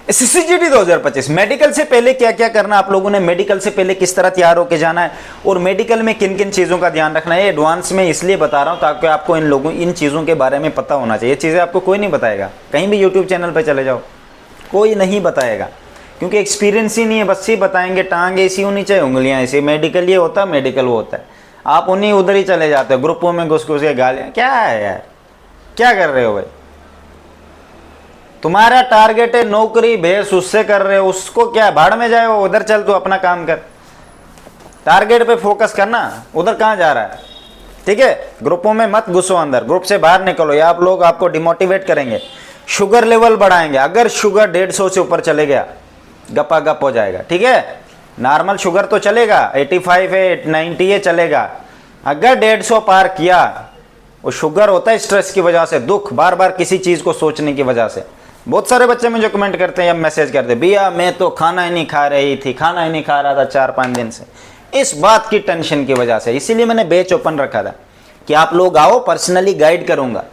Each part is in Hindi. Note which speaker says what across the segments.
Speaker 1: SSCGD 2025 मेडिकल से पहले क्या क्या करना, आप लोगों ने मेडिकल से पहले किस तरह तैयार होकर जाना है और मेडिकल में किन किन चीज़ों का ध्यान रखना है, एडवांस में इसलिए बता रहा हूँ ताकि आपको इन चीज़ों के बारे में पता होना चाहिए। ये चीज़ें आपको कोई नहीं बताएगा, कहीं भी यूट्यूब चैनल पर चले जाओ कोई नहीं बताएगा, क्योंकि एक्सपीरियंस ही नहीं है। बस ही बताएंगे टांग ऐसी होनी चाहिए, उंगलियाँ ऐसी, मेडिकल ये होता है, मेडिकल वो होता है। आप उन्हीं उधर ही चले जाते हो, ग्रुपों में घुस घुस के गालियाँ। क्या है यार, क्या कर रहे हो भाई? तुम्हारा टारगेट है नौकरी, भेस उससे कर रहे हो, उसको क्या भाड़ में जाए, वो उधर चल, तू अपना काम कर। टारगेट पे फोकस करना, उधर कहाँ जा रहा है? ठीक है, ग्रुपों में मत घुसो, अंदर ग्रुप से बाहर निकलो, या आप लोग आपको डिमोटिवेट करेंगे, शुगर लेवल बढ़ाएंगे। अगर शुगर 150 से ऊपर चले गया गपा गप हो जाएगा। ठीक है, नॉर्मल शुगर तो चलेगा, 85 है 90 है चलेगा। अगर 150 पार किया, वो शुगर होता है स्ट्रेस की वजह से, दुख, बार बार किसी चीज को सोचने की वजह से। बहुत सारे बच्चे मुझे कमेंट करते हैं या मैसेज करते हैं, भैया मैं तो खाना ही नहीं खा रही थी, खाना ही नहीं खा रहा था 4-5 दिन से, इस बात की टेंशन की वजह से। इसीलिए मैंने बैच ओपन रखा था कि आप लोग आओ, पर्सनली गाइड करूंगा,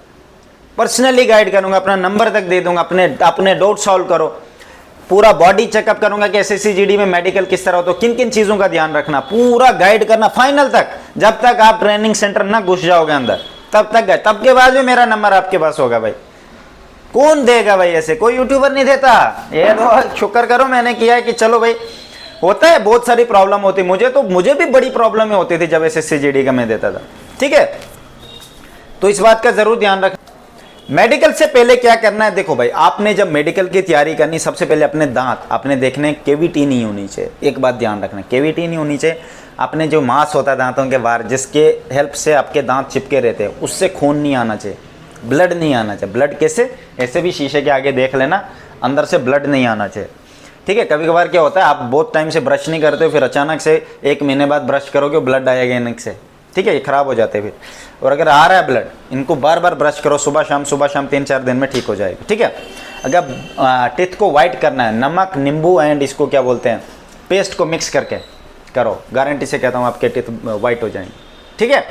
Speaker 1: अपना नंबर तक दे दूंगा, अपने डाउट सॉल्व करो, पूरा बॉडी चेकअप करूंगा कि SSCGD में मेडिकल किस तरह हो, तो किन किन चीजों का ध्यान रखना, पूरा गाइड करना फाइनल तक। जब तक आप ट्रेनिंग सेंटर ना घुस जाओगे अंदर, तब तक गए, तब के बाद भी मेरा नंबर आपके पास होगा भाई। कौन देगा भाई? ऐसे कोई यूट्यूबर नहीं देता। ये तो शुक्र करो मैंने किया है कि चलो भाई, होता है बहुत सारी प्रॉब्लम होती, मुझे भी बड़ी प्रॉब्लम होती थी जब SSCGD का मैं देता था। ठीक है, तो इस बात का जरूर ध्यान रखना। मेडिकल से पहले क्या करना है, देखो भाई, आपने जब मेडिकल की तैयारी करनी, सबसे पहले अपने दांत आपने देखने, केविटी नहीं होनी चाहिए। एक बात ध्यान रखना, केविटी नहीं होनी चाहिए। अपने जो मांस होता है दांतों के बाहर, जिसके हेल्प से आपके दांत चिपके रहते हैं, उससे खून नहीं आना चाहिए, ब्लड नहीं आना चाहिए। ब्लड कैसे? ऐसे भी शीशे के आगे देख लेना, अंदर से ब्लड नहीं आना चाहिए। ठीक है, कभी कभार क्या होता है, आप बहुत टाइम से ब्रश नहीं करते हो, फिर अचानक से 1 महीने बाद ब्रश करोगे, ब्लड आएगा इनक से। ठीक है, ये खराब हो जाते हैं फिर। और अगर आ रहा है ब्लड, इनको बार बार ब्रश करो, सुबह शाम 3-4 दिन में ठीक हो जाएगा। ठीक है, अगर टीथ को वाइट करना है, नमक, नींबू एंड इसको क्या बोलते हैं, पेस्ट को मिक्स करके करो, गारंटी से कहता हूँ आपके टीथ वाइट हो जाएंगे। ठीक है,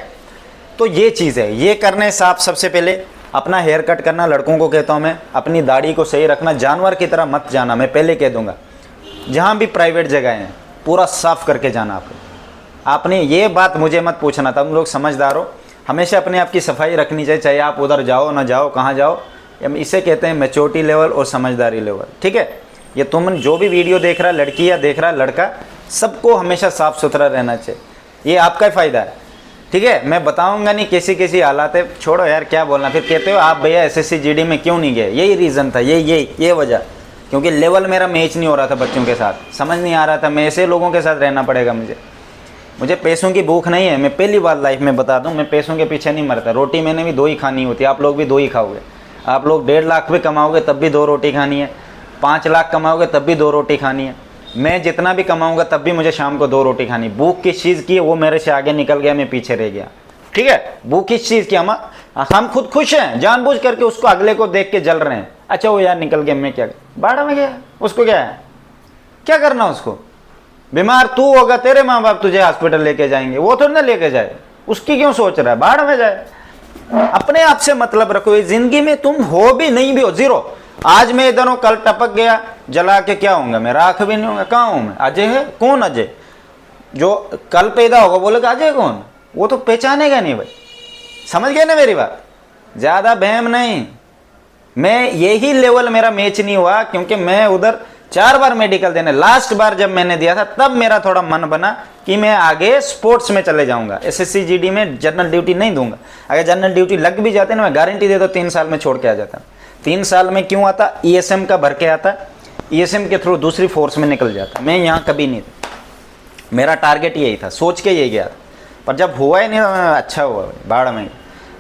Speaker 1: तो ये चीज़ है, ये करने से आप सबसे पहले अपना हेयर कट करना, लड़कों को कहता हूँ मैं, अपनी दाढ़ी को सही रखना, जानवर की तरह मत जाना, मैं पहले कह दूंगा। जहाँ भी प्राइवेट जगह हैं पूरा साफ करके जाना आपने ये बात मुझे मत पूछना, तुम लोग समझदार हो, हमेशा अपने आप की सफाई रखनी चाहिए, चाहे आप उधर जाओ ना जाओ, कहाँ जाओ। इसे कहते हैं मैच्योरिटी लेवल और समझदारी लेवल। ठीक है, ये तुम जो भी वीडियो देख रहा है, लड़की या देख रहा है लड़का, सबको हमेशा साफ सुथरा रहना चाहिए, ये आपका ही फायदा है। ठीक है, मैं बताऊंगा नहीं कैसी कैसी हालात है, छोड़ो यार क्या बोलना। फिर कहते हो आप भैया SSCGD में क्यों नहीं गए, यही रीज़न था, ये वजह, क्योंकि लेवल मेरा मैच नहीं हो रहा था बच्चों के साथ, समझ नहीं आ रहा था, मैं ऐसे लोगों के साथ रहना पड़ेगा मुझे पैसों की भूख नहीं है। मैं पहली बार लाइफ में बता दूं, मैं पैसों के पीछे नहीं मरता। रोटी मैंने भी 2 ही खानी होती है, आप लोग भी 2 ही खाओगे। आप लोग 1.5 लाख भी कमाओगे तब भी 2 रोटी खानी है, 5 लाख कमाओगे तब भी 2 रोटी खानी है। मैं जितना भी कमाऊंगा तब भी मुझे शाम को 2 रोटी खानी। भूख किस चीज़ की है, वो मेरे से आगे निकल गया, मैं पीछे रह गया। ठीक है, भूख किस चीज़ की, हम खुद खुश हैं, जानबूझ करके उसको अगले को देख के जल रहे हैं। अच्छा वो यार निकल गया, मैं क्या बाड़ा में गया, उसको क्या है, क्या करना उसको? बीमार तू होगा, तेरे माँ बाप तुझे हॉस्पिटल लेके जाएंगे, वो थोड़ी ना लेके जाए, उसकी क्यों सोच रहा है, बाढ़ में जाए। अपने आप से मतलब रखो, जिंदगी में तुम हो भी नहीं भी हो, जीरो। आज मैं इधर हूं, कल टपक गया, जला के क्या होऊंगा मैं, राख भी नहीं होगा। कहाँ हूं मैं? अजय है, कौन अजय? जो कल पैदा होगा बोलेगा अजय कौन, वो तो पहचानेगा नहीं भाई। समझ गए ना मेरी बात? ज्यादा बहम नहीं। मैं यही लेवल मेरा मैच नहीं हुआ, क्योंकि मैं उधर 4 बार मेडिकल देने, लास्ट बार जब मैंने दिया था तब मेरा थोड़ा मन बना कि मैं आगे स्पोर्ट्स में चले जाऊंगा, SSCGD में जनरल ड्यूटी नहीं दूंगा। अगर जनरल ड्यूटी लग भी जाते ना, मैं गारंटी देता 3 साल में छोड़ के आ जाता। 3 साल में क्यों आता, ESM का भर के आता, ESM के थ्रू दूसरी फोर्स में निकल जाता। मैं यहाँ कभी नहीं था, मेरा टारगेट यही था, सोच के यही गया, पर जब हुआ ही नहीं, अच्छा हुआ बाढ़ में।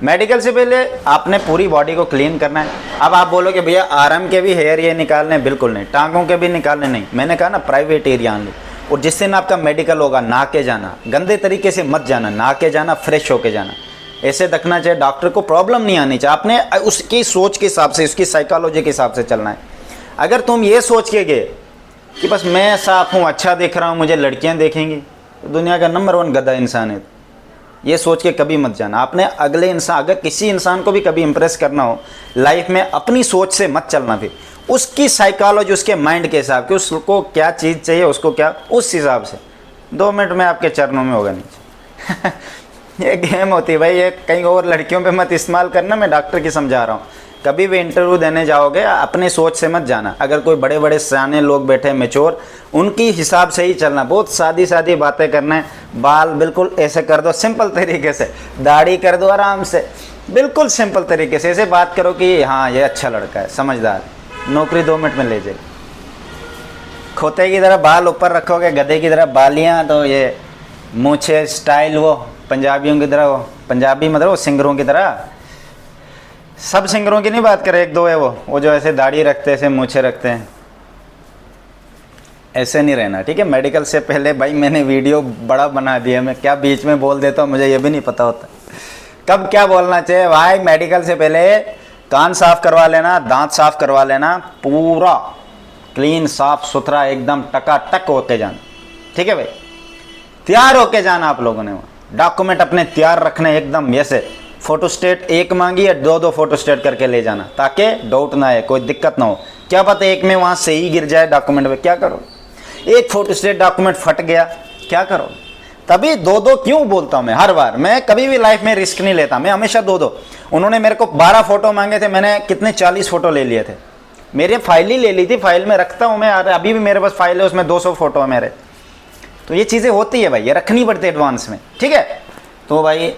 Speaker 1: मेडिकल से पहले आपने पूरी बॉडी को क्लीन करना है। अब आप बोलोगे भैया आर्म के भी हेयर ये निकालने, बिल्कुल नहीं, टांगों के भी निकालने नहीं। मैंने कहा ना प्राइवेट एरिया आने, और जिस दिन आपका मेडिकल होगा नहा के जाना, गंदे तरीके से मत जाना, नहा के जाना, फ्रेश होके जाना। ऐसे रखना चाहिए, डॉक्टर को प्रॉब्लम नहीं आनी चाहिए। आपने उसकी सोच के हिसाब से, उसकी साइकोलॉजी के हिसाब से चलना है। अगर तुम ये सोच के गए कि बस मैं साफ हूँ, अच्छा दिख रहा हूँ, मुझे लड़कियाँ देखेंगी, तो दुनिया का नंबर 1 गधा इंसान है। ये सोच के कभी मत जाना। आपने अगले इंसान, अगर किसी इंसान को भी कभी इंप्रेस करना हो लाइफ में, अपनी सोच से मत चलना। फिर उसकी साइकोलॉजी, उसके माइंड के हिसाब की, उसको क्या चीज़ चाहिए, उसको क्या, उस हिसाब से 2 मिनट में आपके चरणों में होगा नीचे। ये गेम होती है भाई, ये कहीं और लड़कियों पे मत इस्तेमाल करना, मैं डॉक्टर की समझा रहा हूँ। कभी भी इंटरव्यू देने जाओगे अपने सोच से मत जाना। अगर कोई बड़े बड़े सियाने लोग बैठे मैच्योर, उनकी हिसाब से ही चलना। बहुत सादी सादी बातें करना है, बाल बिल्कुल ऐसे कर दो सिंपल तरीके से, दाढ़ी कर दो आराम से, बिल्कुल सिंपल तरीके से ऐसे बात करो कि हाँ ये अच्छा लड़का है, समझदार, नौकरी 2 मिनट में ले जाए। खोते की तरह बाल ऊपर रखोगे, गधे की तरह बालियाँ, तो ये मूछे स्टाइल वो पंजाबियों की तरह, वो पंजाबी मतलब वो सिंगरों की तरह, सब सिंगरों की नहीं बात करें, 1-2 है वो जो ऐसे दाढ़ी रखते हैं, ऐसे मूछे रखते हैं, ऐसे नहीं रहना, ठीक है। मेडिकल से पहले भाई मैंने वीडियो बड़ा बना दिया, मैं क्या बीच में बोल देता हूँ मुझे ये भी नहीं पता होता कब क्या बोलना चाहिए। भाई मेडिकल से पहले कान साफ करवा लेना, दांत साफ करवा लेना, पूरा क्लीन साफ सुथरा एकदम टकाटक होके जाना, ठीक है भाई। तैयार होके जाना आप लोगों ने, वहाँ डॉक्यूमेंट अपने तैयार रखने एकदम, ऐसे फोटोस्टेट 1 मांगी या 2-2 फोटोस्टेट करके ले जाना, ताकि डाउट ना आए, कोई दिक्कत ना हो। क्या पता एक में वहाँ सही गिर जाए डॉक्यूमेंट में, क्या करो। एक फोटोस्टेट डॉक्यूमेंट फट गया, क्या करो। तभी 2-2 क्यों बोलता हूँ मैं हर बार, मैं कभी भी लाइफ में रिस्क नहीं लेता, मैं हमेशा 2-2। उन्होंने मेरे को 12 फोटो मांगे थे, मैंने कितने 40 फोटो ले लिए थे। मेरी फाइल ही ले ली थी, फाइल में रखता हूँ मैं, अभी भी मेरे पास फाइल है, उसमें 200 फोटो है मेरे। तो ये चीज़ें होती है भाई, ये रखनी पड़ती है एडवांस में, ठीक है। तो भाई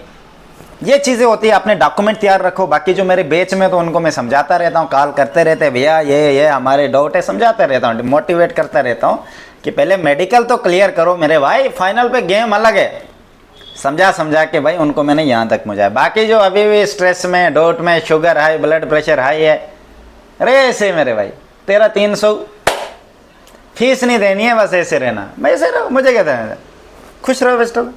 Speaker 1: ये चीज़ें होती है, अपने डॉक्यूमेंट तैयार रखो। बाकी जो मेरे बैच में तो उनको मैं समझाता रहता हूँ, कॉल करते रहते हैं, भैया ये हमारे डाउट है, समझाता रहता हूँ, मोटिवेट करता रहता हूँ कि पहले मेडिकल तो क्लियर करो मेरे भाई, फाइनल पे गेम अलग है। समझा के भाई उनको मैंने यहाँ तक पहुँचाया। बाकी जो अभी भी स्ट्रेस में, डाउट में, sugar high, blood pressure high है, अरे ऐसे मेरे भाई, तेरा 300 फीस नहीं देनी है, बस ऐसे रहना, मैं ऐसे रहो, मुझे कहता है खुश रहो, बेस्ट रहो।